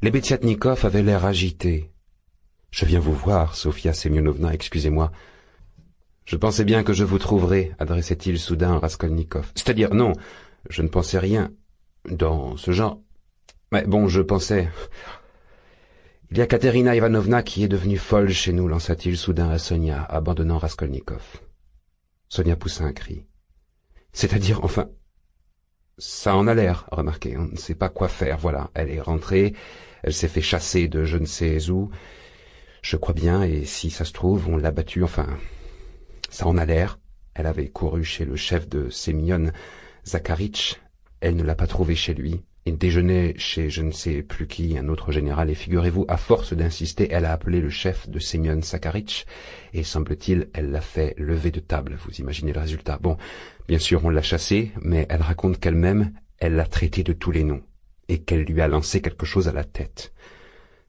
Lebediatnikov avait l'air agité. « Je viens vous voir, Sofia Semyonovna, excusez-moi. »« Je pensais bien que je vous trouverais, adressait-il soudain à Raskolnikov. C'est-à-dire, non, je ne pensais rien dans ce genre. Mais bon, je pensais... Il y a Katerina Ivanovna qui est devenue folle chez nous, lança-t-il soudain à Sonia, abandonnant Raskolnikov. Sonia poussa un cri. C'est-à-dire, enfin... Ça en a l'air, remarquez, on ne sait pas quoi faire, voilà. Elle est rentrée, elle s'est fait chasser de je ne sais où, je crois bien, et si ça se trouve, on l'a battue, enfin... Ça en a l'air. Elle avait couru chez le chef de Semyon Zakharitch, elle ne l'a pas trouvé chez lui. Il déjeunait chez je ne sais plus qui, un autre général, et figurez-vous, à force d'insister, elle a appelé le chef de Semyon Zakharitch, et semble-t-il, elle l'a fait lever de table, vous imaginez le résultat. Bon, bien sûr, on l'a chassée, mais elle raconte qu'elle-même, elle l'a traitée de tous les noms, et qu'elle lui a lancé quelque chose à la tête.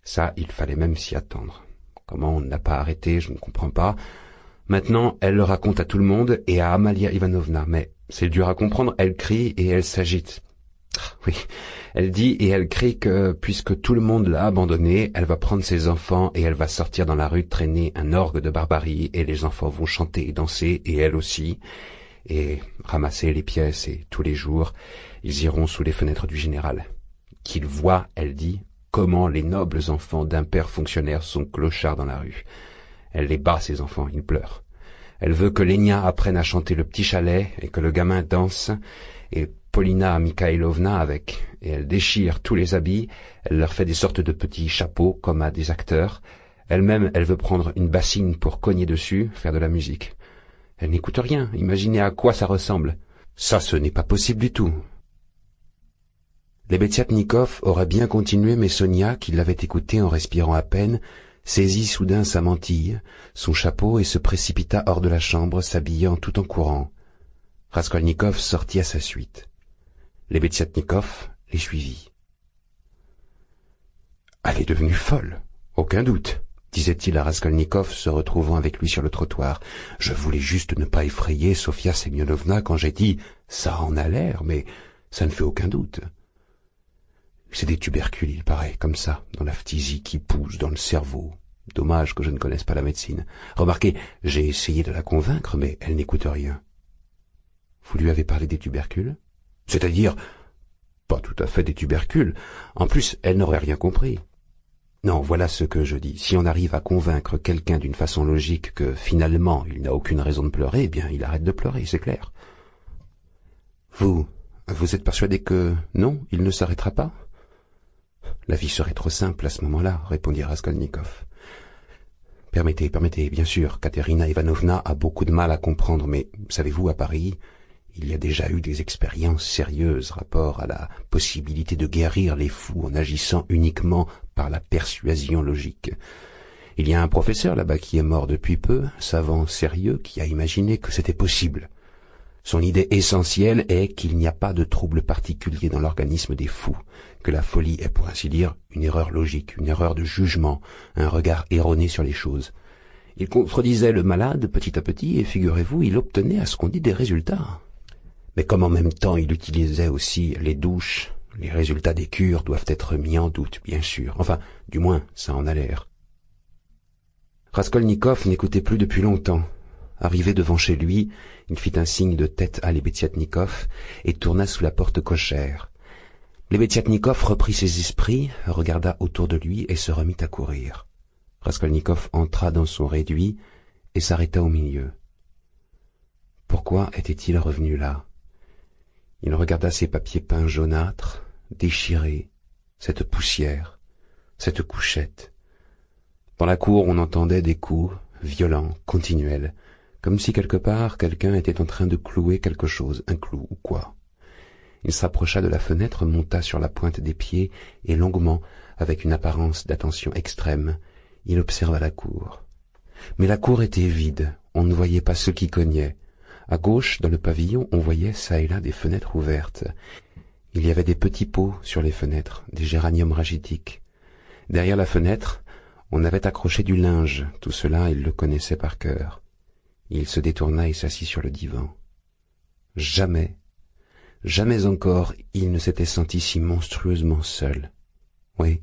Ça, il fallait même s'y attendre. Comment on ne l'a pas arrêtée, je ne comprends pas. Maintenant, elle le raconte à tout le monde et à Amalia Ivanovna, mais c'est dur à comprendre, elle crie et elle s'agite. Oui, elle dit et elle crie que, puisque tout le monde l'a abandonnée, elle va prendre ses enfants et elle va sortir dans la rue traîner un orgue de barbarie et les enfants vont chanter et danser et elle aussi, et ramasser les pièces et tous les jours, ils iront sous les fenêtres du général. Qu'ils voient, elle dit, comment les nobles enfants d'un père fonctionnaire sont clochards dans la rue. Elle les bat, ses enfants, ils pleurent. Elle veut que Lénia apprenne à chanter le petit chalet et que le gamin danse, et Polina Mikhailovna avec, et elle déchire tous les habits, elle leur fait des sortes de petits chapeaux comme à des acteurs. Elle-même, elle veut prendre une bassine pour cogner dessus, faire de la musique. Elle n'écoute rien, imaginez à quoi ça ressemble. Ça, ce n'est pas possible du tout. Lebediatnikov aurait bien continué, mais Sonia, qui l'avait écouté en respirant à peine, saisit soudain sa mantille, son chapeau et se précipita hors de la chambre, s'habillant tout en courant. Raskolnikov sortit à sa suite. Lebediatnikov les suivit. « Elle est devenue folle, aucun doute, » disait-il à Raskolnikov, se retrouvant avec lui sur le trottoir. « Je voulais juste ne pas effrayer Sofia Semyonovna quand j'ai dit « ça en a l'air, mais ça ne fait aucun doute ». C'est des tubercules, il paraît, comme ça, dans la phtisie qui pousse dans le cerveau. Dommage que je ne connaisse pas la médecine. Remarquez, j'ai essayé de la convaincre, mais elle n'écoute rien. Vous lui avez parlé des tubercules? C'est-à-dire, pas tout à fait des tubercules. En plus, elle n'aurait rien compris. Non, voilà ce que je dis. Si on arrive à convaincre quelqu'un d'une façon logique que, finalement, il n'a aucune raison de pleurer, eh bien, il arrête de pleurer, c'est clair. Vous êtes persuadé que, non, il ne s'arrêtera pas? La vie serait trop simple à ce moment-là, répondit Raskolnikov. Permettez, bien sûr, Katerina Ivanovna a beaucoup de mal à comprendre, mais, savez-vous, à Paris, il y a déjà eu des expériences sérieuses rapport à la possibilité de guérir les fous en agissant uniquement par la persuasion logique. Il y a un professeur là-bas qui est mort depuis peu, savant sérieux, qui a imaginé que c'était possible. Son idée essentielle est qu'il n'y a pas de trouble particulier dans l'organisme des fous, que la folie est pour ainsi dire une erreur logique, une erreur de jugement, un regard erroné sur les choses. Il contredisait le malade petit à petit et figurez-vous, il obtenait à ce qu'on dit des résultats. Mais comme en même temps il utilisait aussi les douches, les résultats des cures doivent être mis en doute, bien sûr. Enfin, du moins, ça en a l'air. Raskolnikov n'écoutait plus depuis longtemps. Arrivé devant chez lui, il fit un signe de tête à Lebediatnikov et tourna sous la porte cochère. Lebediatnikov reprit ses esprits, regarda autour de lui et se remit à courir. Raskolnikov entra dans son réduit et s'arrêta au milieu. Pourquoi était-il revenu là? Il regarda ses papiers peints jaunâtres, déchirés, cette poussière, cette couchette. Dans la cour, on entendait des coups, violents, continuels, comme si quelque part quelqu'un était en train de clouer quelque chose, un clou ou quoi. Il s'approcha de la fenêtre, monta sur la pointe des pieds et longuement, avec une apparence d'attention extrême, il observa la cour. Mais la cour était vide, on ne voyait pas ceux qui cognaient. À gauche, dans le pavillon, on voyait çà et là des fenêtres ouvertes. Il y avait des petits pots sur les fenêtres, des géraniums ragitiques. Derrière la fenêtre, on avait accroché du linge, tout cela il le connaissait par cœur. Il se détourna et s'assit sur le divan. Jamais encore, il ne s'était senti si monstrueusement seul. Oui,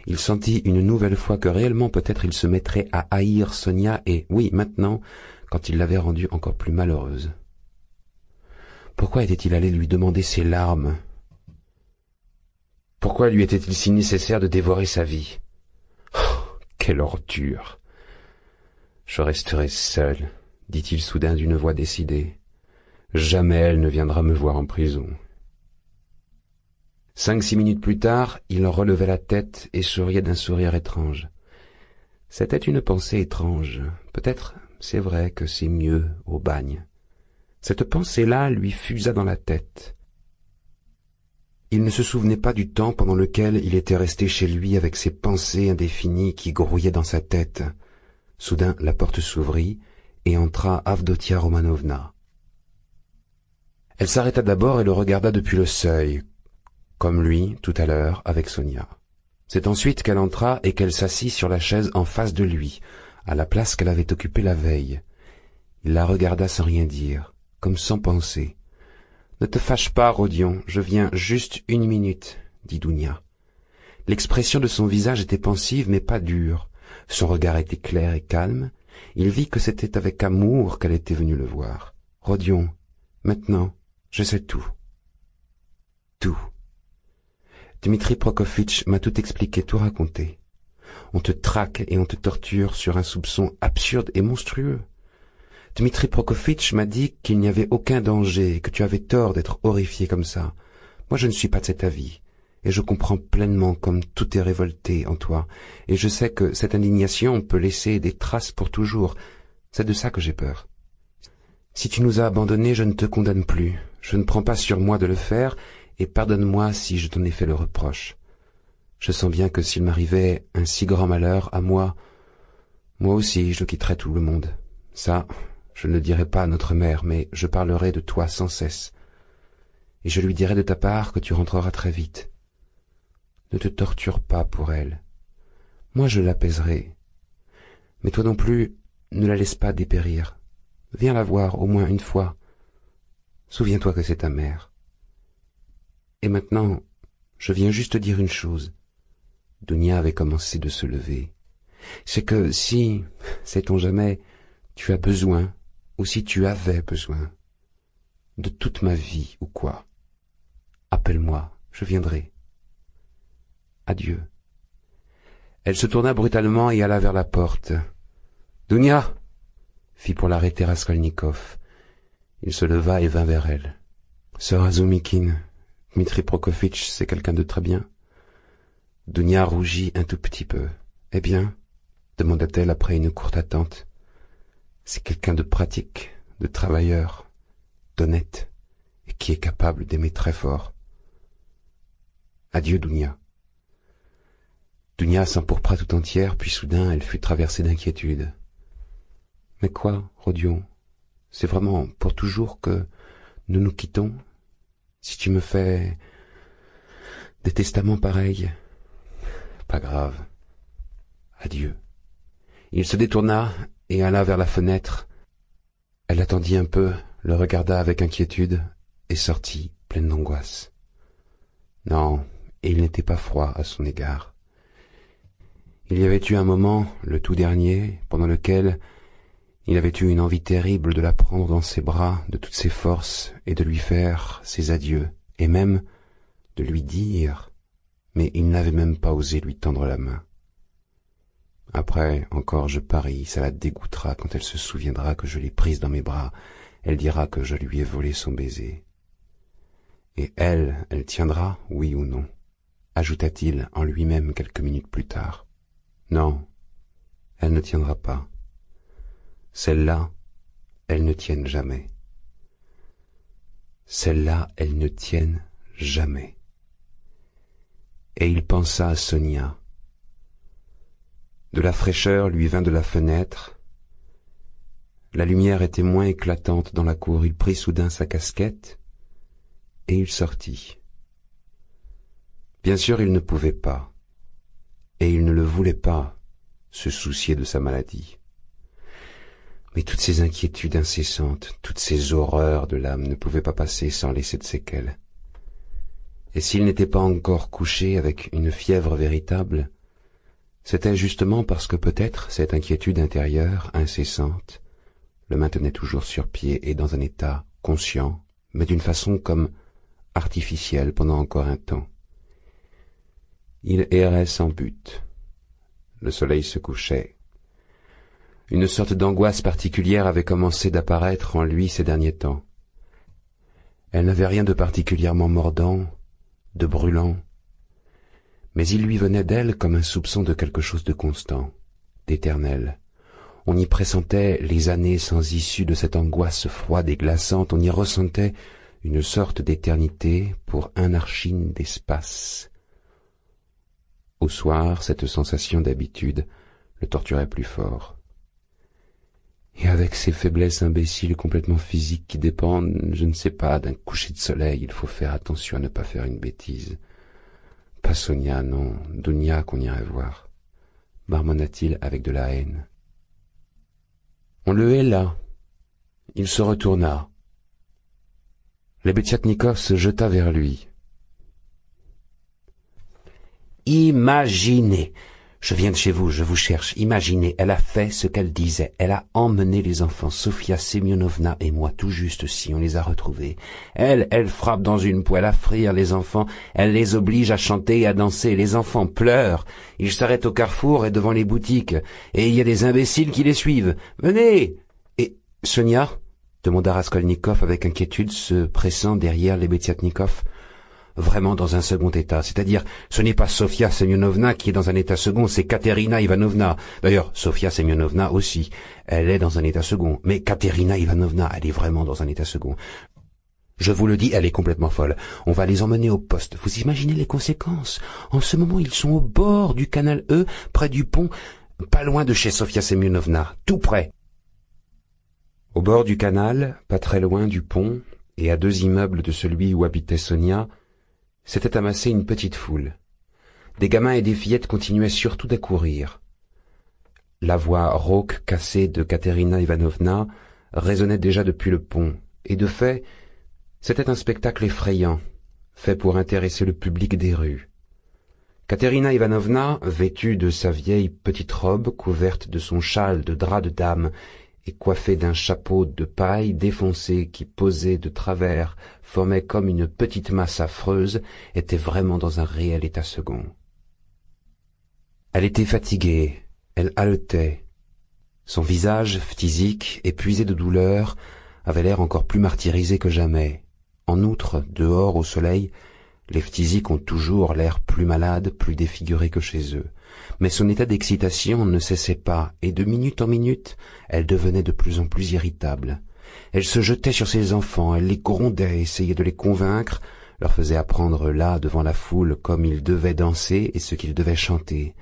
Il sentit une nouvelle fois que réellement peut-être il se mettrait à haïr Sonia et, oui, maintenant, quand il l'avait rendue encore plus malheureuse. Pourquoi était-il allé lui demander ses larmes? Pourquoi lui était-il si nécessaire de dévorer sa vie? Oh, quelle ordure! Je resterai seul, dit-il soudain d'une voix décidée. Jamais elle ne viendra me voir en prison. 5-6 minutes plus tard, il relevait la tête et souriait d'un sourire étrange. C'était une pensée étrange. Peut-être, c'est vrai que c'est mieux au bagne. Cette pensée-là lui fusa dans la tête. Il ne se souvenait pas du temps pendant lequel il était resté chez lui avec ces pensées indéfinies qui grouillaient dans sa tête. Soudain, la porte s'ouvrit et entra Avdotia Romanovna. Elle s'arrêta d'abord et le regarda depuis le seuil, comme lui, tout à l'heure, avec Sonia. C'est ensuite qu'elle entra et qu'elle s'assit sur la chaise en face de lui, à la place qu'elle avait occupée la veille. Il la regarda sans rien dire, comme sans penser. « Ne te fâche pas, Rodion, je viens juste 1 minute, » dit Dounia. L'expression de son visage était pensive mais pas dure. Son regard était clair et calme. Il vit que c'était avec amour qu'elle était venue le voir. « Rodion, maintenant, je sais tout. Tout. Dmitri Prokofitch m'a tout expliqué, tout raconté. On te traque et on te torture sur un soupçon absurde et monstrueux. Dmitri Prokofitch m'a dit qu'il n'y avait aucun danger et que tu avais tort d'être horrifié comme ça. Moi, je ne suis pas de cet avis, et je comprends pleinement comme tout est révolté en toi, et je sais que cette indignation peut laisser des traces pour toujours. C'est de ça que j'ai peur. Si tu nous as abandonnés, je ne te condamne plus. Je ne prends pas sur moi de le faire, et pardonne-moi si je t'en ai fait le reproche. Je sens bien que s'il m'arrivait un si grand malheur à moi aussi je quitterais tout le monde. Ça, je ne le dirai pas à notre mère, mais je parlerai de toi sans cesse. Et je lui dirai de ta part que tu rentreras très vite. Ne te torture pas pour elle. Moi, je l'apaiserai. Mais toi non plus, ne la laisse pas dépérir. Viens la voir au moins une fois. Souviens-toi que c'est ta mère. Et maintenant, je viens juste dire une chose. Dounia avait commencé de se lever. C'est que si, sait-on jamais, tu as besoin, ou si tu avais besoin, de toute ma vie ou quoi, appelle-moi, je viendrai. Adieu. Elle se tourna brutalement et alla vers la porte. « Dounia !» fit pour l'arrêter Raskolnikov. Il se leva et vint vers elle. « Sœur Azumikine, Dmitri Prokofitch, c'est quelqu'un de très bien. » Dounia rougit un tout petit peu. « Eh bien ?» demanda-t-elle après une courte attente. « C'est quelqu'un de pratique, de travailleur, d'honnête, et qui est capable d'aimer très fort. Adieu, Dounia. » Dounia s'empourpra tout entière, puis soudain elle fut traversée d'inquiétude. « Mais quoi, Rodion? C'est vraiment pour toujours que nous nous quittons? Si tu me fais des testaments pareils? Pas grave. Adieu. » Il se détourna et alla vers la fenêtre. Elle attendit un peu, le regarda avec inquiétude et sortit, pleine d'angoisse. Non, il n'était pas froid à son égard. Il y avait eu un moment, le tout dernier, pendant lequel il avait eu une envie terrible de la prendre dans ses bras de toutes ses forces et de lui faire ses adieux, et même de lui dire, mais il n'avait même pas osé lui tendre la main. Après, encore je parie, ça la dégoûtera quand elle se souviendra que je l'ai prise dans mes bras. Elle dira que je lui ai volé son baiser. Et elle tiendra, oui ou non, ajouta-t-il en lui-même quelques minutes plus tard. Non, elle ne tiendra pas. Celles-là, elles ne tiennent jamais. Celles-là, elles ne tiennent jamais. Et il pensa à Sonia. De la fraîcheur lui vint de la fenêtre. La lumière était moins éclatante dans la cour. Il prit soudain sa casquette et il sortit. Bien sûr, il ne pouvait pas, et il ne le voulait pas, se soucier de sa maladie. Mais toutes ces inquiétudes incessantes, toutes ces horreurs de l'âme ne pouvaient pas passer sans laisser de séquelles. Et s'il n'était pas encore couché avec une fièvre véritable, c'était justement parce que peut-être cette inquiétude intérieure, incessante, le maintenait toujours sur pied et dans un état conscient, mais d'une façon comme artificielle pendant encore un temps. Il errait sans but. Le soleil se couchait. Une sorte d'angoisse particulière avait commencé d'apparaître en lui ces derniers temps. Elle n'avait rien de particulièrement mordant, de brûlant, mais il lui venait d'elle comme un soupçon de quelque chose de constant, d'éternel. On y pressentait les années sans issue de cette angoisse froide et glaçante, on y ressentait une sorte d'éternité pour un archine d'espace. Au soir, cette sensation d'habitude le torturait plus fort. Et avec ces faiblesses imbéciles complètement physiques qui dépendent, je ne sais pas, d'un coucher de soleil, il faut faire attention à ne pas faire une bêtise. Pas Sonia, non, Dounia qu'on irait voir, marmonna-t-il avec de la haine. On le héla. Il se retourna. Lebediatnikov se jeta vers lui. Imaginez, je viens de chez vous, je vous cherche, imaginez, elle a fait ce qu'elle disait, elle a emmené les enfants, Sofia Semyonovna et moi, tout juste si on les a retrouvés. Elle frappe dans une poêle à frire les enfants, elle les oblige à chanter et à danser, les enfants pleurent, ils s'arrêtent au carrefour et devant les boutiques, et il y a des imbéciles qui les suivent. Venez! Et Sonia? Demanda Raskolnikov avec inquiétude, se pressant derrière Lebediatnikov. Vraiment dans un second état, c'est-à-dire, ce n'est pas Sofia Semyonovna qui est dans un état second, c'est Katerina Ivanovna. D'ailleurs, Sofia Semyonovna aussi, elle est dans un état second, mais Katerina Ivanovna, elle est vraiment dans un état second. Je vous le dis, elle est complètement folle. On va les emmener au poste. Vous imaginez les conséquences? En ce moment, ils sont au bord du canal E, près du pont, pas loin de chez Sofia Semyonovna, tout près. Au bord du canal, pas très loin du pont, et à 2 immeubles de celui où habitait Sonia, s'était amassée une petite foule. Des gamins et des fillettes continuaient surtout d'accourir. La voix rauque, cassée de Katerina Ivanovna résonnait déjà depuis le pont, et de fait, c'était un spectacle effrayant, fait pour intéresser le public des rues. Katerina Ivanovna, vêtue de sa vieille petite robe, couverte de son châle de drap de dame, et coiffée d'un chapeau de paille défoncé qui, posé de travers, formait comme une petite masse affreuse, était vraiment dans un réel état second. Elle était fatiguée, elle haletait. Son visage, phtisique, épuisé de douleur, avait l'air encore plus martyrisé que jamais. En outre, dehors au soleil, les phtisiques ont toujours l'air plus malades, plus défigurés que chez eux. Mais son état d'excitation ne cessait pas, et de minute en minute, elle devenait de plus en plus irritable. Elle se jetait sur ses enfants, elle les grondait, essayait de les convaincre, leur faisait apprendre là, devant la foule, comme ils devaient danser et ce qu'ils devaient chanter.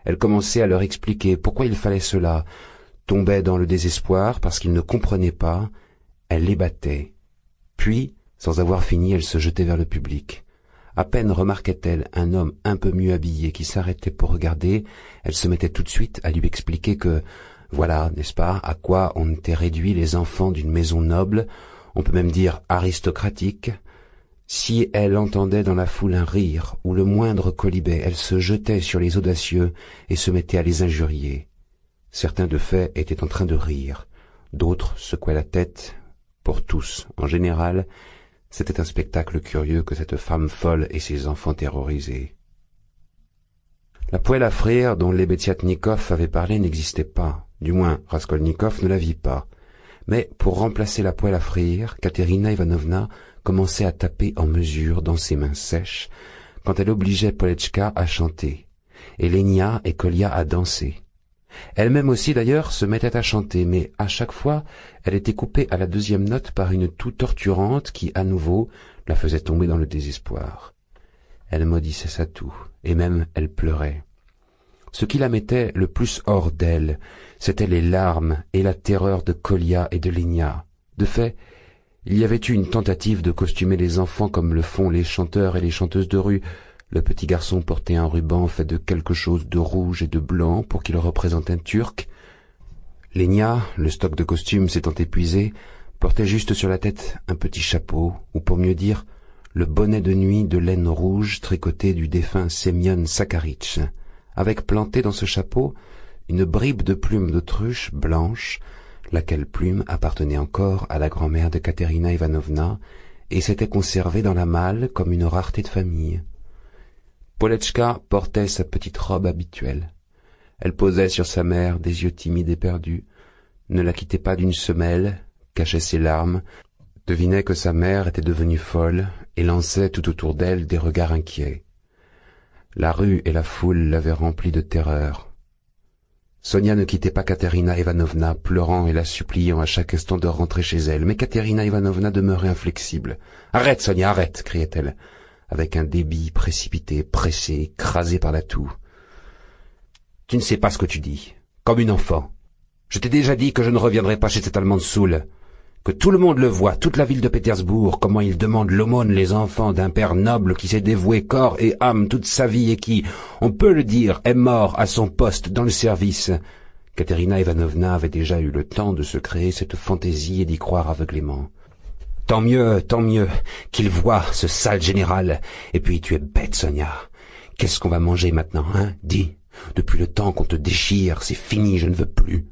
Elle commençait à leur expliquer pourquoi il fallait cela, tombait dans le désespoir parce qu'ils ne comprenaient pas, elle les battait. Puis, sans avoir fini, elle se jetait vers le public. À peine remarquait-elle un homme un peu mieux habillé qui s'arrêtait pour regarder, elle se mettait tout de suite à lui expliquer que, voilà, n'est-ce pas, à quoi on était réduit les enfants d'une maison noble, on peut même dire aristocratique. Si elle entendait dans la foule un rire ou le moindre quolibet, elle se jetait sur les audacieux et se mettait à les injurier. Certains de fait étaient en train de rire, d'autres secouaient la tête. Pour tous, en général, c'était un spectacle curieux que cette femme folle et ses enfants terrorisés. La poêle à frire dont Lebediatnikov avait parlé n'existait pas, du moins Raskolnikov ne la vit pas. Mais pour remplacer la poêle à frire, Katerina Ivanovna commençait à taper en mesure dans ses mains sèches quand elle obligeait Poletchka à chanter, et Lenia et Kolia à danser. Elle-même aussi d'ailleurs se mettait à chanter, mais à chaque fois elle était coupée à la 2e note par une toux torturante qui, à nouveau, la faisait tomber dans le désespoir. Elle maudissait sa toux, et même elle pleurait. Ce qui la mettait le plus hors d'elle, c'étaient les larmes et la terreur de Kolia et de Lenia. De fait, il y avait eu une tentative de costumer les enfants comme le font les chanteurs et les chanteuses de rue. Le petit garçon portait un ruban fait de quelque chose de rouge et de blanc pour qu'il représente un Turc. Lenia, le stock de costumes s'étant épuisé, portait juste sur la tête un petit chapeau, ou pour mieux dire, le bonnet de nuit de laine rouge tricoté du défunt Sémion Sakharitch, avec planté dans ce chapeau une bribe de plume d'autruche blanche, laquelle plume appartenait encore à la grand-mère de Katerina Ivanovna et s'était conservée dans la malle comme une rareté de famille. Poletchka portait sa petite robe habituelle. Elle posait sur sa mère des yeux timides et perdus, ne la quittait pas d'une semelle, cachait ses larmes, devinait que sa mère était devenue folle et lançait tout autour d'elle des regards inquiets. La rue et la foule l'avaient remplie de terreur. Sonia ne quittait pas Katerina Ivanovna, pleurant et la suppliant à chaque instant de rentrer chez elle, mais Katerina Ivanovna demeurait inflexible. « Arrête, Sonia, arrête !» criait-elle, avec un débit précipité, pressé, écrasé par la toux. « Tu ne sais pas ce que tu dis, comme une enfant. Je t'ai déjà dit que je ne reviendrai pas chez cette Allemande saoule. Que tout le monde le voit, toute la ville de Pétersbourg, comment il demande l'aumône les enfants d'un père noble qui s'est dévoué corps et âme toute sa vie et qui, on peut le dire, est mort à son poste dans le service. » Katerina Ivanovna avait déjà eu le temps de se créer cette fantaisie et d'y croire aveuglément. « Tant mieux, qu'il voit, ce sale général. Et puis tu es bête, Sonia. Qu'est-ce qu'on va manger maintenant, hein? Dis. Depuis le temps qu'on te déchire, c'est fini, je ne veux plus. »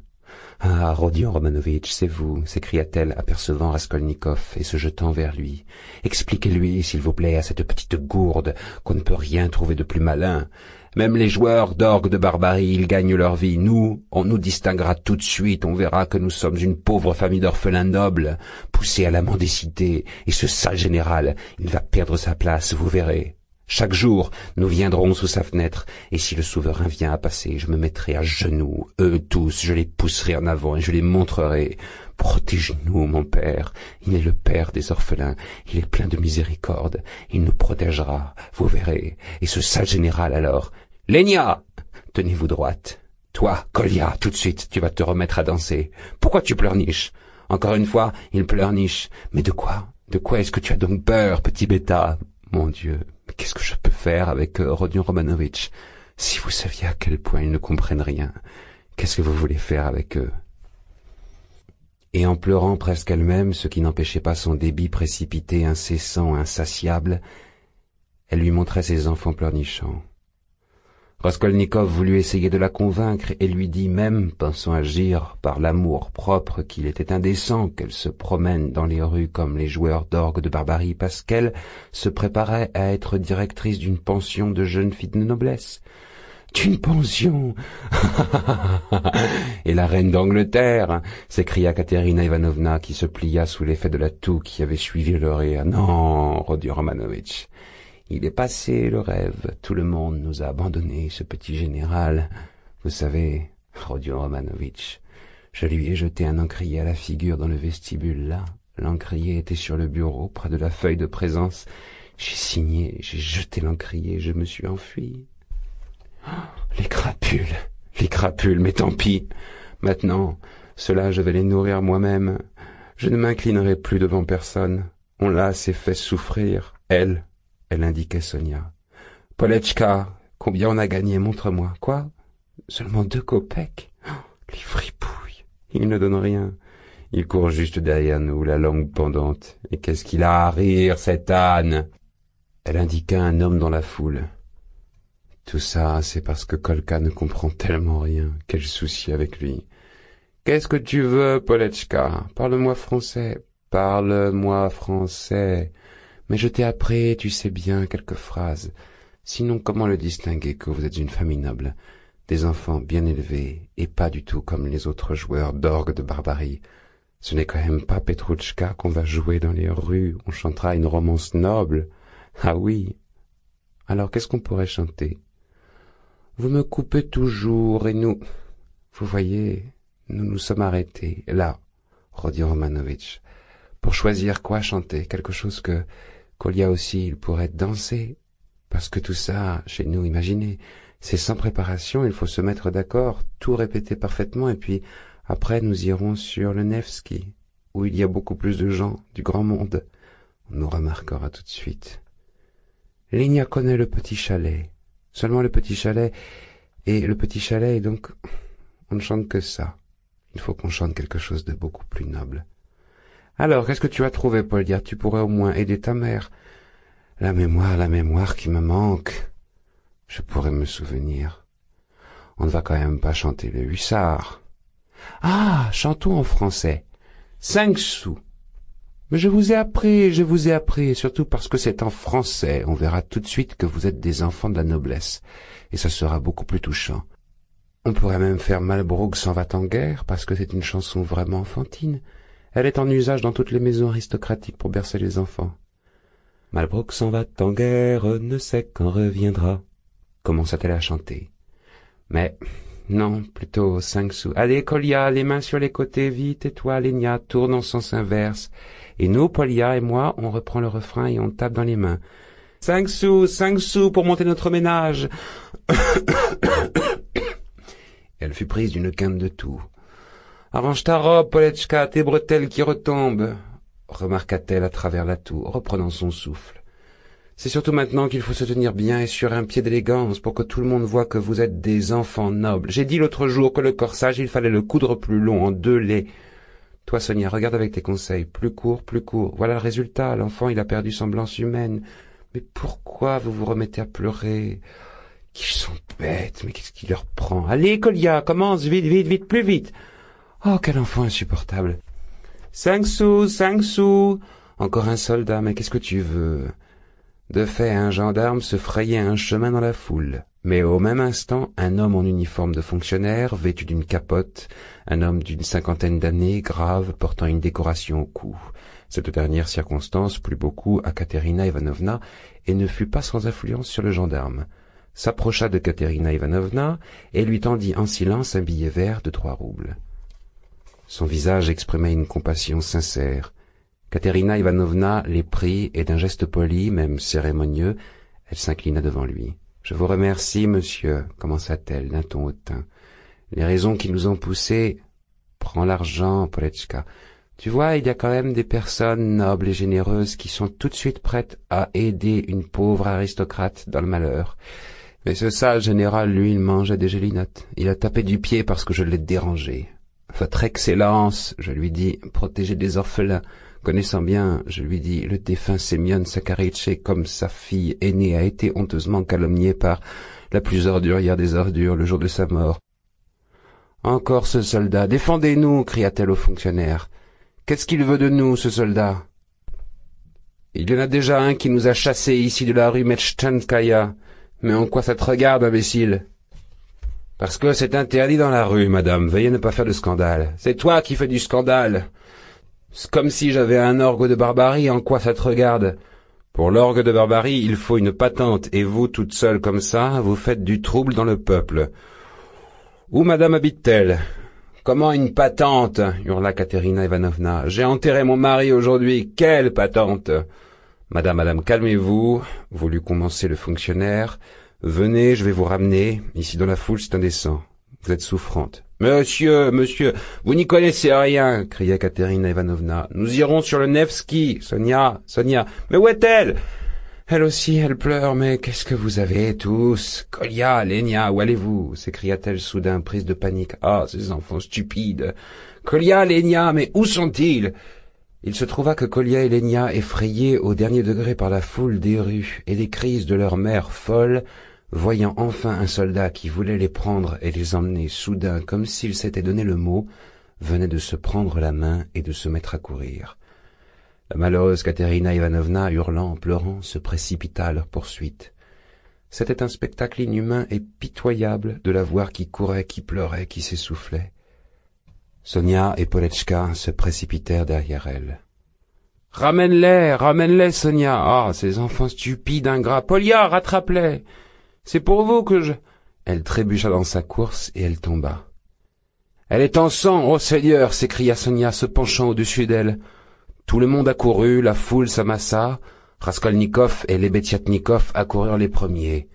« Ah, Rodion Romanovitch, c'est vous, » s'écria-t-elle, apercevant Raskolnikov et se jetant vers lui. « Expliquez-lui, s'il vous plaît, à cette petite gourde, qu'on ne peut rien trouver de plus malin. Même les joueurs d'orgue de barbarie, ils gagnent leur vie. Nous, on nous distinguera tout de suite, on verra que nous sommes une pauvre famille d'orphelins nobles, poussés à la mendicité, et ce sale général, il va perdre sa place, vous verrez. Chaque jour, nous viendrons sous sa fenêtre, et si le souverain vient à passer, je me mettrai à genoux, eux tous, je les pousserai en avant et je les montrerai. Protège-nous, mon père, il est le père des orphelins, il est plein de miséricorde, il nous protégera, vous verrez, et ce sale général alors. Lénia! Tenez-vous droite. Toi, Kolya, tout de suite, tu vas te remettre à danser. Pourquoi tu pleurniches? Encore une fois, il pleurniche. Mais de quoi? De quoi est-ce que tu as donc peur, petit bêta? Mon Dieu, mais qu'est-ce que je peux faire avec Rodion Romanovitch? Si vous saviez à quel point ils ne comprennent rien, qu'est-ce que vous voulez faire avec eux? Et en pleurant presque elle-même, ce qui n'empêchait pas son débit précipité, incessant, insatiable, elle lui montrait ses enfants pleurnichants. Raskolnikov voulut essayer de la convaincre et lui dit même, pensant agir par l'amour propre, qu'il était indécent qu'elle se promène dans les rues comme les joueurs d'orgue de barbarie parce qu'elle se préparait à être directrice d'une pension de jeunes filles de noblesse. D'une pension? Et la reine d'Angleterre, s'écria Katerina Ivanovna qui se plia sous l'effet de la toux qui avait suivi le rire. Non, Rodion Romanovitch. Il est passé, le rêve. Tout le monde nous a abandonnés, ce petit général. Vous savez, Rodion Romanovitch, je lui ai jeté un encrier à la figure dans le vestibule, là. L'encrier était sur le bureau, près de la feuille de présence. J'ai signé, j'ai jeté l'encrier, je me suis enfui. Oh, les crapules, mais tant pis. Maintenant, ceux-là, je vais les nourrir moi-même. Je ne m'inclinerai plus devant personne. On l'a assez fait souffrir, elle. Elle indiquait Sonia. « Poletchka, combien on a gagné, montre-moi. »« Quoi? Seulement 2 kopecks. Oh, les fripouilles. Il ne donne rien. Il court juste derrière nous, la langue pendante. Et qu'est-ce qu'il a à rire, cet âne ?» Elle indiqua un homme dans la foule. « Tout ça, c'est parce que Kolka ne comprend tellement rien. Quel souci avec lui. »« Qu'est-ce que tu veux, Poletchka? Parle-moi français. Parle-moi français. » Mais je t'ai appris, tu sais bien, quelques phrases. Sinon, comment le distinguer que vous êtes une famille noble, des enfants bien élevés, et pas du tout comme les autres joueurs d'orgue de barbarie? Ce n'est quand même pas Petrouchka qu'on va jouer dans les rues, on chantera une romance noble. Ah oui. Alors qu'est-ce qu'on pourrait chanter? Vous me coupez toujours, et nous... Vous voyez, nous nous sommes arrêtés, là, Rodion Romanovitch, pour choisir quoi chanter, quelque chose que... Kolya aussi, il pourrait danser, parce que tout ça, chez nous, imaginez, c'est sans préparation, il faut se mettre d'accord, tout répéter parfaitement, et puis après nous irons sur le Nevski, où il y a beaucoup plus de gens, du grand monde. On nous remarquera tout de suite. Ligna connaît le petit chalet, seulement le petit chalet, et le petit chalet, et donc, on ne chante que ça. Il faut qu'on chante quelque chose de beaucoup plus noble. Alors, qu'est-ce que tu as trouvé, Polya? Tu pourrais au moins aider ta mère. La mémoire qui me manque. Je pourrais me souvenir. On ne va quand même pas chanter le hussard. Ah, chantons en français. 5 sous. Mais je vous ai appris, surtout parce que c'est en français. On verra tout de suite que vous êtes des enfants de la noblesse, et ça sera beaucoup plus touchant. On pourrait même faire Malbrook s'en va en guerre, parce que c'est une chanson vraiment enfantine. Elle est en usage dans toutes les maisons aristocratiques pour bercer les enfants. Malbrook s'en va en guerre, ne sait quand reviendra. Commença-t-elle à chanter. Mais non, plutôt 5 sous. Allez, Kolya, les mains sur les côtés, vite, et toi, Lénia, tourne en sens inverse. Et nous, Polya et moi, on reprend le refrain et on tape dans les mains. 5 sous pour monter notre ménage. Elle fut prise d'une quinte de toux. Arrange ta robe, Poletchka, tes bretelles qui retombent, remarqua-t-elle à travers la toux, reprenant son souffle. C'est surtout maintenant qu'il faut se tenir bien et sur un pied d'élégance pour que tout le monde voie que vous êtes des enfants nobles. J'ai dit l'autre jour que le corsage, il fallait le coudre plus long, en 2 laits. Toi, Sonia, regarde avec tes conseils. Plus court, plus court. Voilà le résultat. L'enfant, il a perdu semblance humaine. Mais pourquoi vous vous remettez à pleurer? Qu'ils sont bêtes, mais qu'est-ce qui leur prend? Allez, Kolya, commence, vite, vite, vite, plus vite. Oh, quel enfant insupportable. 5 sous, 5 sous. Encore un soldat, mais qu'est-ce que tu veux? De fait, un gendarme se frayait un chemin dans la foule. Mais au même instant, un homme en uniforme de fonctionnaire, vêtu d'une capote, un homme d'une 50aine d'années, grave, portant une décoration au cou. Cette dernière circonstance plut beaucoup à Katerina Ivanovna et ne fut pas sans influence sur le gendarme. S'approcha de Katerina Ivanovna et lui tendit en silence un billet vert de 3 roubles. Son visage exprimait une compassion sincère. Katerina Ivanovna les prit et d'un geste poli, même cérémonieux, elle s'inclina devant lui. « Je vous remercie, monsieur, » commença-t-elle d'un ton hautain. « Les raisons qui nous ont poussés... » « Prends l'argent, Poletchka. Tu vois, il y a quand même des personnes nobles et généreuses qui sont tout de suite prêtes à aider une pauvre aristocrate dans le malheur. Mais ce sale général, lui, il mangeait des gelinottes. Il a tapé du pied parce que je l'ai dérangé. « Votre Excellence, » je lui dis, « protégez des orphelins. » Connaissant bien, je lui dis, le défunt Semyon Sakharitch, comme sa fille aînée, a été honteusement calomniée par la plus ordurière des ordures le jour de sa mort. « Encore ce soldat, défendez-nous » cria-t-elle au fonctionnaire. « Qu'est-ce qu'il veut de nous, ce soldat ?»« Il y en a déjà un qui nous a chassés ici de la rue Metchanskaya. Mais en quoi ça te regarde, imbécile ?»« Parce que c'est interdit dans la rue, madame. Veuillez ne pas faire de scandale. C'est toi qui fais du scandale. » C'est comme si j'avais un orgue de barbarie, en quoi ça te regarde? Pour l'orgue de barbarie, il faut une patente, et vous, toute seule comme ça, vous faites du trouble dans le peuple. Où madame habite-t-elle? Comment une patente? Hurla Katerina Ivanovna. J'ai enterré mon mari aujourd'hui. Quelle patente? Madame, calmez-vous, voulut commencer le fonctionnaire. Venez, je vais vous ramener. Ici dans la foule, c'est indécent. Vous êtes souffrante. Monsieur, vous n'y connaissez rien, cria Katerina Ivanovna. Nous irons sur le Nevski. Sonia, mais où est-elle? Elle aussi, elle pleure, mais qu'est-ce que vous avez tous? Kolya, Lénia, où allez-vous? S'écria-t-elle soudain, prise de panique. Ah, ces enfants stupides. Kolya, Lénia, mais où sont-ils? Il se trouva que Kolya et Lénia, effrayés au dernier degré par la foule des rues et les crises de leur mère folle, voyant enfin un soldat qui voulait les prendre et les emmener soudain comme s'il s'était donné le mot, venaient de se prendre la main et de se mettre à courir. La malheureuse Katerina Ivanovna, hurlant, pleurant, se précipita à leur poursuite. C'était un spectacle inhumain et pitoyable de la voir qui courait, qui pleurait, qui s'essoufflait. Sonia et Poletchka se précipitèrent derrière elle. « Ramène-les, Sonia! Ah, ces enfants stupides, ingrats! Polya, rattrape-les! C'est pour vous que je... » Elle trébucha dans sa course et elle tomba. « Elle est en sang, ô Seigneur !» s'écria Sonia, se penchant au-dessus d'elle. Tout le monde accourut, la foule s'amassa. Raskolnikov et Lebediatnikov accoururent les premiers.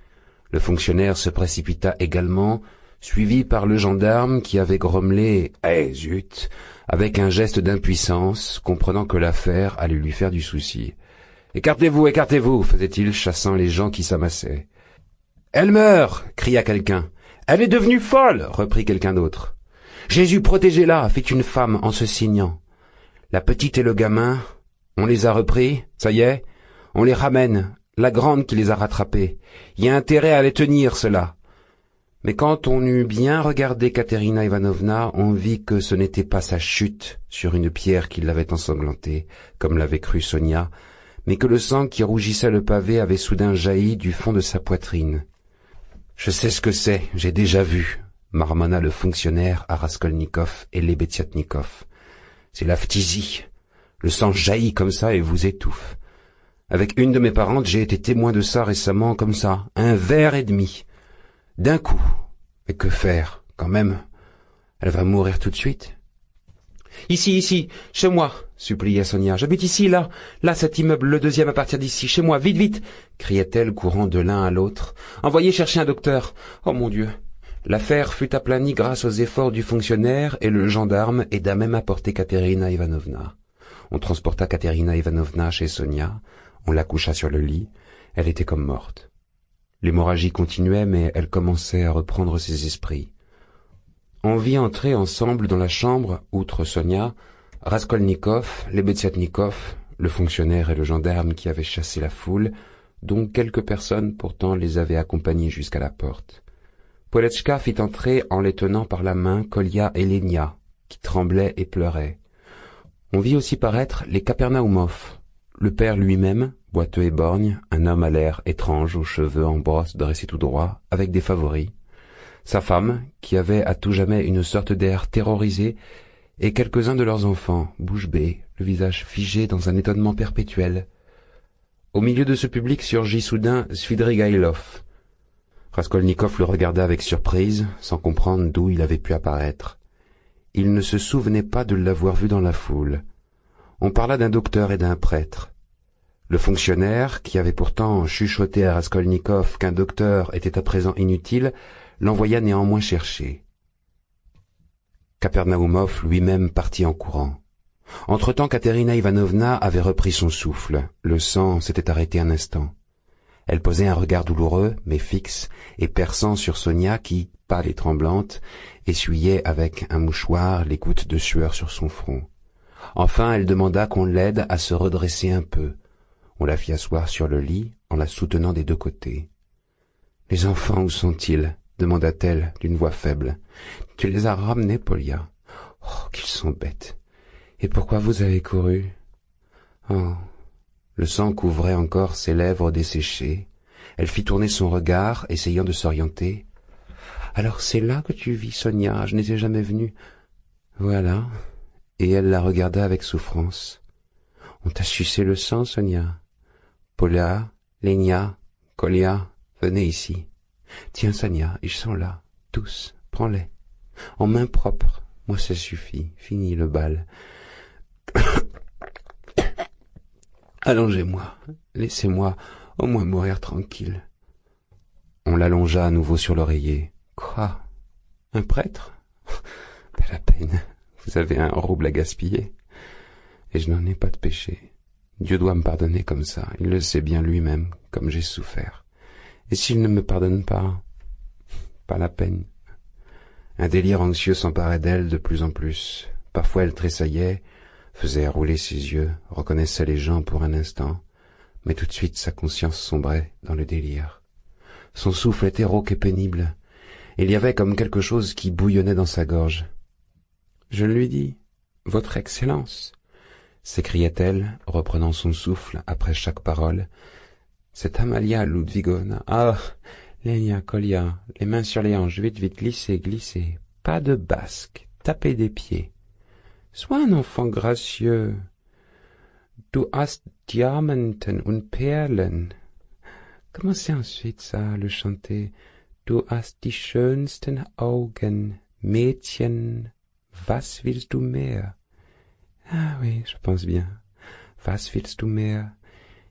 Le fonctionnaire se précipita également, suivi par le gendarme qui avait grommelé « Eh, zut !» avec un geste d'impuissance, comprenant que l'affaire allait lui faire du souci. « Écartez-vous, écartez-vous » faisait-il, chassant les gens qui s'amassaient. « Elle meurt !» cria quelqu'un. « Elle est devenue folle !» reprit quelqu'un d'autre. « Jésus, protégez-la !» fit une femme en se signant. La petite et le gamin, on les a repris, ça y est, on les ramène. la grande qui les a rattrapés. Il y a intérêt à les tenir, cela. Mais quand on eut bien regardé Katerina Ivanovna, on vit que ce n'était pas sa chute sur une pierre qui l'avait ensanglantée, comme l'avait cru Sonia, mais que le sang qui rougissait le pavé avait soudain jailli du fond de sa poitrine. « Je sais ce que c'est, j'ai déjà vu », marmonna le fonctionnaire à Raskolnikov et Lebediatnikov. « C'est la phtisie. Le sang jaillit comme ça et vous étouffe. Avec une de mes parentes, j'ai été témoin de ça récemment, comme ça, 1 verre et demi. D'un coup. Mais que faire, quand même? Elle va mourir tout de suite. »« Ici, chez moi, » suppliait Sonia. « J'habite ici, là, cet immeuble, le 2e à partir d'ici, chez moi, vite, vite !» criait-elle, courant de l'un à l'autre. « Envoyez chercher un docteur. Oh mon Dieu !» L'affaire fut aplanie grâce aux efforts du fonctionnaire et le gendarme aida même à porter Katerina Ivanovna. On transporta Katerina Ivanovna chez Sonia, on la coucha sur le lit, elle était comme morte. L'hémorragie continuait, mais elle commençait à reprendre ses esprits. On vit entrer ensemble dans la chambre, outre Sonia, Raskolnikov, Lebediatnikov, le fonctionnaire et le gendarme qui avaient chassé la foule, dont quelques personnes pourtant les avaient accompagnés jusqu'à la porte. Poletchka fit entrer en les tenant par la main Kolya et Lenia, qui tremblaient et pleuraient. On vit aussi paraître les Kapernaoumov, le père lui-même, boiteux et borgne, un homme à l'air étrange, aux cheveux en brosse dressés tout droit, avec des favoris, sa femme, qui avait à tout jamais une sorte d'air terrorisé, et quelques-uns de leurs enfants, bouche bée, le visage figé dans un étonnement perpétuel. Au milieu de ce public surgit soudain Svidrigaïlov. Raskolnikov le regarda avec surprise, sans comprendre d'où il avait pu apparaître. Il ne se souvenait pas de l'avoir vu dans la foule. On parla d'un docteur et d'un prêtre. Le fonctionnaire, qui avait pourtant chuchoté à Raskolnikov qu'un docteur était à présent inutile, l'envoya néanmoins chercher. Kapernaoumov lui-même partit en courant. Entre-temps, Katerina Ivanovna avait repris son souffle. Le sang s'était arrêté un instant. Elle posait un regard douloureux, mais fixe et perçant sur Sonia qui, pâle et tremblante, essuyait avec un mouchoir les gouttes de sueur sur son front. Enfin, elle demanda qu'on l'aide à se redresser un peu. On la fit asseoir sur le lit en la soutenant des 2 côtés. « Les enfants, où sont-ils » demanda-t-elle d'une voix faible. « Tu les as ramenés, Polya ? Oh, qu'ils sont bêtes. Et pourquoi vous avez couru ? » Oh. Le sang couvrait encore ses lèvres desséchées. Elle fit tourner son regard, essayant de s'orienter. « Alors c'est là que tu vis, Sonia, je n'étais jamais venue. »« Voilà. » Et elle la regarda avec souffrance. « On t'a sucé le sang, Sonia. Polya, Lenia, Kolya, venez ici. Tiens, Sonia, ils sont là, tous, prends-les. En main propre, moi ça suffit, fini le bal. Allongez-moi, laissez-moi au moins mourir tranquille. » On l'allongea à nouveau sur l'oreiller. « Quoi? Un prêtre? Pas la peine, vous avez 1 rouble à gaspiller. Et je n'en ai pas de péché. Dieu doit me pardonner comme ça, il le sait bien lui-même, comme j'ai souffert. Et s'il ne me pardonne pas, pas la peine. » Un délire anxieux s'emparait d'elle de plus en plus. Parfois elle tressaillait, faisait rouler ses yeux, reconnaissait les gens pour un instant, mais tout de suite sa conscience sombrait dans le délire. Son souffle était rauque et pénible. Il y avait comme quelque chose qui bouillonnait dans sa gorge. « Je lui dis, Votre Excellence !» s'écriait-elle, reprenant son souffle après chaque parole. « C'est Amalia Ludvigovna. Ah, Lenia, Kolya, les mains sur les hanches, vite, vite, glissez, glissez. Pas de basque, tapez des pieds. Sois un enfant gracieux. Du hast Diamanten und Perlen. » Commencez ensuite ça, le chanter. Du hast die schönsten Augen, Mädchen. Was willst du mehr? Ah oui, je pense bien. Was willst du mehr?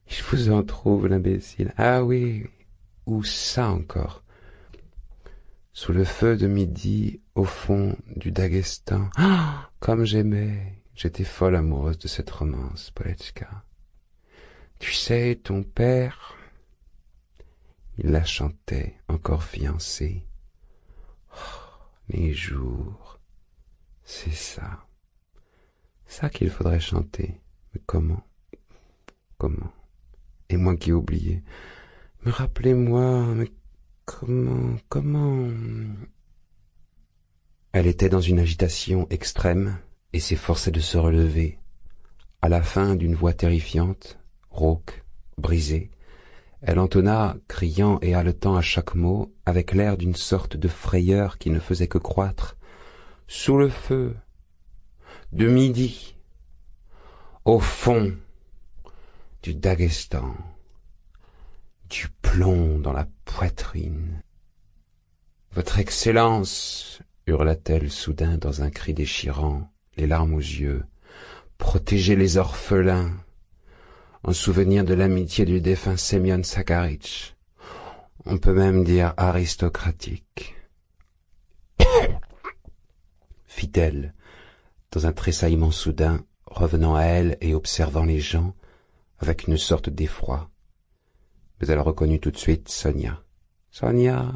Je vous en trouve, l'imbécile. Ah oui, ou ça encore. Sous le feu de midi, au fond du Daghestan. Ah, comme j'aimais. J'étais folle amoureuse de cette romance, Poletchka. Tu sais, ton père... Il la chantait, encore fiancé. Oh, les jours... C'est ça. Ça qu'il faudrait chanter. Mais comment? Comment? et moi qui oubliais. Mais rappelez-moi, mais comment... Elle était dans une agitation extrême et s'efforçait de se relever. À la fin d'une voix terrifiante, rauque, brisée, elle entonna, criant et haletant à chaque mot, avec l'air d'une sorte de frayeur qui ne faisait que croître. « Sous le feu, de midi, au fond du Daghestan, du plomb dans la poitrine. »« Votre Excellence !» hurla-t-elle soudain dans un cri déchirant, les larmes aux yeux. « Protégez les orphelins, en souvenir de l'amitié du défunt Semyon Sakharitch. On peut même dire aristocratique. » fit-elle, dans un tressaillement soudain, revenant à elle et observant les gens avec une sorte d'effroi. Mais elle reconnut tout de suite Sonia. « Sonia,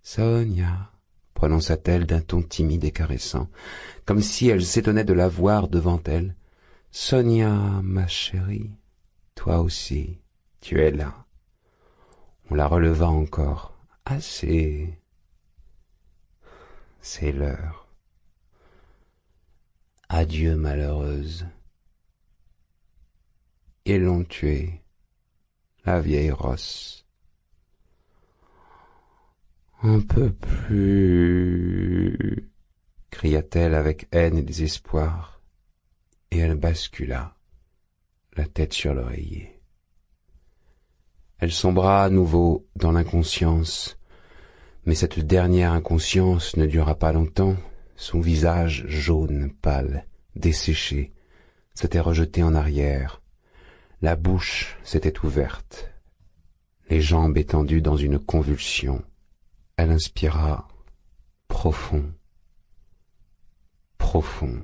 Sonia !» prononça-t-elle d'un ton timide et caressant, comme si elle s'étonnait de la voir devant elle. « Sonia, ma chérie, toi aussi, tu es là. » On la releva encore. « Assez. C'est l'heure. Adieu, malheureuse. » Ils l'ont tuée, la vieille rosse. « On peut plus, » cria-t-elle avec haine et désespoir, et elle bascula, la tête sur l'oreiller. Elle sombra à nouveau dans l'inconscience, mais cette dernière inconscience ne dura pas longtemps. Son visage jaune, pâle, desséché, s'était rejeté en arrière. La bouche s'était ouverte, les jambes étendues dans une convulsion. Elle inspira profond, profond,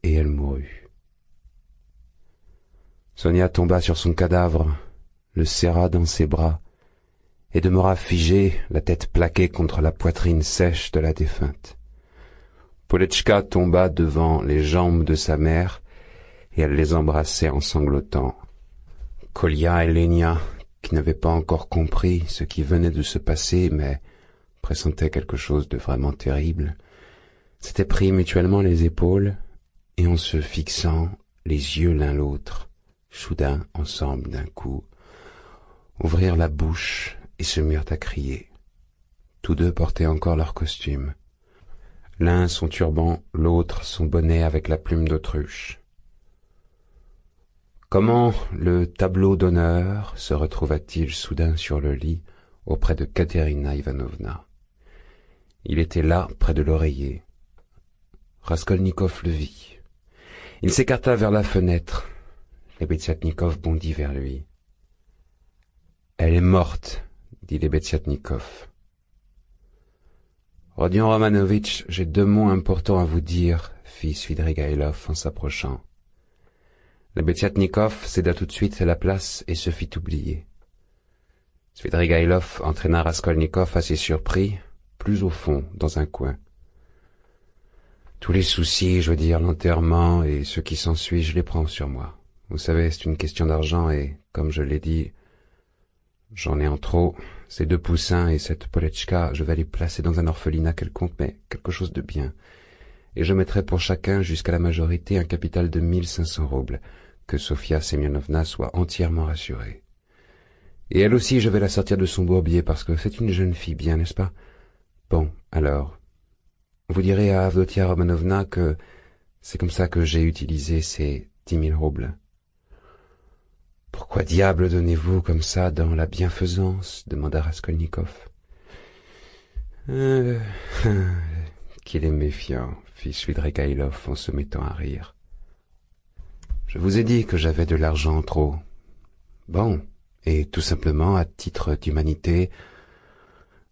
et elle mourut. Sonia tomba sur son cadavre, le serra dans ses bras, et demeura figée, la tête plaquée contre la poitrine sèche de la défunte. Poletchka tomba devant les jambes de sa mère, et elle les embrassait en sanglotant. Kolya et Lenia, qui n'avaient pas encore compris ce qui venait de se passer, mais pressentaient quelque chose de vraiment terrible, s'étaient pris mutuellement les épaules, et en se fixant les yeux l'un l'autre, soudain ensemble d'un coup, ouvrirent la bouche et se mirent à crier. Tous deux portaient encore leur costume. L'un son turban, l'autre son bonnet avec la plume d'autruche. Comment le tableau d'honneur se retrouva-t-il soudain sur le lit auprès de Katerina Ivanovna? Il était là, près de l'oreiller. Raskolnikov le vit. Il s'écarta vers la fenêtre. Lebeziatnikov bondit vers lui. « Elle est morte, » dit Lebeziatnikov. « Rodion Romanovitch, j'ai 2 mots importants à vous dire, » fit Svidrigaïlov en s'approchant. Lebeziatnikov céda tout de suite la place et se fit oublier. Svidrigaïlov entraîna Raskolnikov assez surpris, plus au fond, dans un coin. « Tous les soucis, je veux dire l'enterrement et ce qui s'ensuit, je les prends sur moi. Vous savez, c'est une question d'argent et, comme je l'ai dit, j'en ai en trop. Ces 2 poussins et cette Poletchka, je vais les placer dans un orphelinat quelconque, mais quelque chose de bien. Et je mettrai pour chacun, jusqu'à la majorité, un capital de 1500 roubles, que Sofia Semyonovna soit entièrement rassurée. Et elle aussi, je vais la sortir de son bourbier, parce que c'est une jeune fille bien, n'est-ce pas? Bon, alors, vous direz à Avdotia Romanovna que c'est comme ça que j'ai utilisé ces 10 000 roubles. Pourquoi diable donnez-vous comme ça dans la bienfaisance? Demanda Raskolnikov. Qu'il est méfiant, fit Svidrigaïlov en se mettant à rire. Je vous ai dit que j'avais de l'argent en trop. Bon, et tout simplement, à titre d'humanité,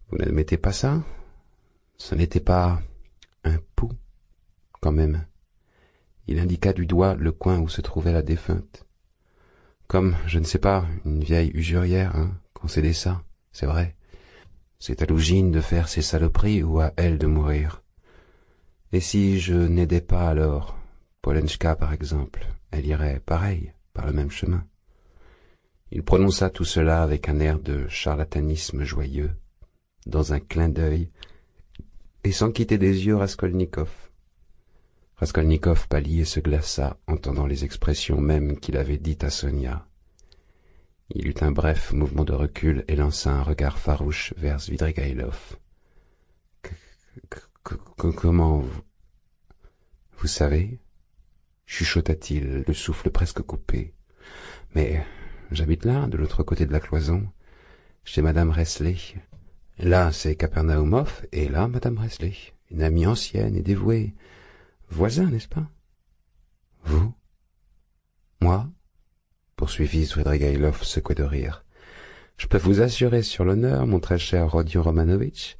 vous n'admettez pas ça? Ce n'était pas un pouls, quand même. Il indiqua du doigt le coin où se trouvait la défunte. Comme, je ne sais pas, une vieille usurière, concédez ça, c'est vrai. C'est à Lougine de faire ses saloperies ou à elle de mourir. Et si je n'aidais pas alors, Polenchka par exemple, elle irait pareil, par le même chemin. Il prononça tout cela avec un air de charlatanisme joyeux, dans un clin d'œil, et sans quitter des yeux Raskolnikov. Raskolnikov pâlit et se glaça, entendant les expressions mêmes qu'il avait dites à Sonia. Il eut un bref mouvement de recul et lança un regard farouche vers Svidrigaïlov. Comment vous savez, chuchota-t-il, le souffle presque coupé. Mais j'habite là, de l'autre côté de la cloison, chez Madame Resley. Là, c'est Kapernaumov, et là, Madame Resley, une amie ancienne et dévouée. Voisin, n'est-ce pas? Vous? Moi? Poursuivit Svidrigaïlov, secoué de rire. Je peux vous assurer sur l'honneur, mon très cher Rodion Romanovitch,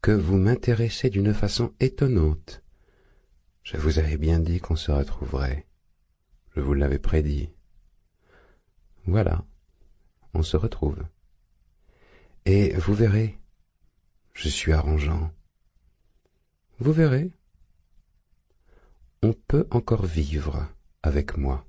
que vous m'intéressez d'une façon étonnante. Je vous avais bien dit qu'on se retrouverait. Je vous l'avais prédit. Voilà, on se retrouve. Et vous verrez, je suis arrangeant. Vous verrez, on peut encore vivre avec moi.